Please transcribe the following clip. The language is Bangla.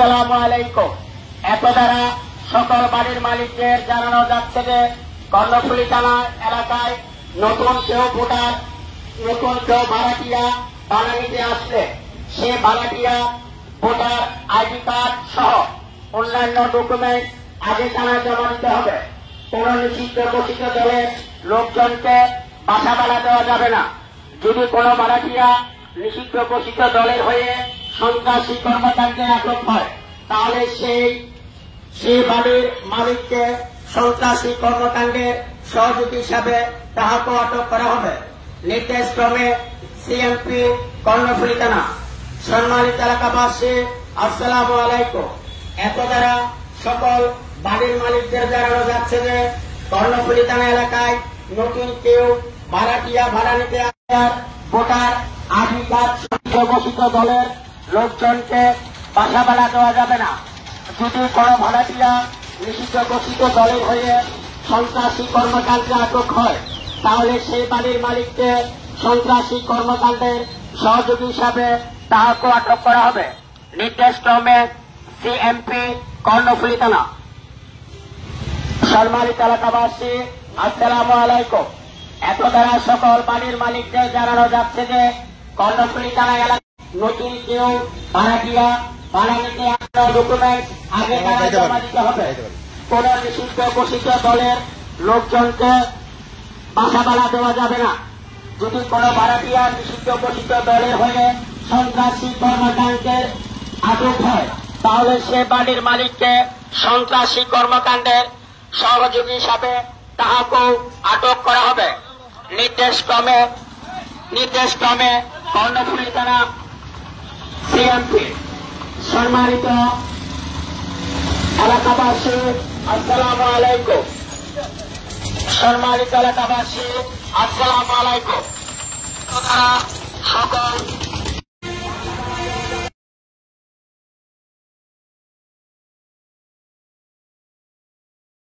আসসালামু আলাইকুম। এত দ্বারা সকল বাড়ির মালিকদের জানানো যাচ্ছে যে কর্ণফুলী থানা এলাকায় নতুন কেউ ভোটার, নতুন কেউ ভাড়াটিয়া ভাড়া নিতে আসলে সে ভাড়াটিয়া ভোটার আইডি কার্ড সহ অন্যান্য ডকুমেন্ট আগে থানায় জমা দিতে হবে। কোন নিষিদ্ধ ঘোষিত দলের লোকজনকে বাসা ভাড়া দেওয়া যাবে না। যদি কোনো ভাড়াটিয়া নিষিদ্ধ ঘোষিত দলের হয়ে সন্ত্রাসী কর্মকাণ্ডে আটক হয় তাহলে সেই বাড়ির মালিককে সন্ত্রাসী কর্মকাণ্ডের সহযোগী হিসাবে তাহাকে আটক করা হবে। নির্দেশক্রমে সিএমপি কর্ণফুলী থানা। সম্মানিত এলাকাবাসী, আসসালামু আলাইকুম। এত দ্বারা সকল বাড়ির মালিকদের জানানো যাচ্ছে যে কর্ণফুলী থানা এলাকায় নতুন কেউ ভাড়াটিয়া ভাড়া নিতে আসার ভোটার আইডি কার্ড ঘোষিত দলের লোকজনকে বাসা ভাড়া দেওয়া যাবে না। যদি কোনো ভাড়াটিয়া নিষিদ্ধ ঘোষিত দলের হয়ে সন্ত্রাসী কর্মকাণ্ডে আটক হয় তাহলে সেই বাড়ির মালিককে সন্ত্রাসী কর্মকাণ্ডের সহযোগী হিসাবে তাহাকে আটক করা হবে। নির্দেশক্রমে সিএমপি কর্ণফুলী থানা। সম্মানিত এলাকাবাসী, আসসালামু আলাইকুম। এত দ্বারা সকল বাড়ির মালিকদের জানানো যাচ্ছে যে কর্ণফুলী থানা এলাকায় নতুন কেউ ভাড়াটিয়া ভাড়া নিতে ডকুমেন্ট আগে থানায় জমা দিতে হবে। কোন নিষিদ্ধ ঘোষিত দলের লোকজনকে বাসা ভাড়া দেওয়া যাবে না। যদি কোনো ভাড়াটিয়া নিষিদ্ধ ঘোষিত দলের হয়ে সন্ত্রাসী কর্মকাণ্ডের আটক হয় তাহলে সে বাড়ির মালিককে সন্ত্রাসী কর্মকাণ্ডের সহযোগী হিসাবে তাহাকেও আটক করা হবে। নির্দেশক্রমে কর্ণফুলী থানা সিএমপি। সম্মানিত এলাকাবাসী, আসসালামু আলাইকুম। সম্মানিত এলাকাবাসী, আসসালামু আলাইকুম। সকল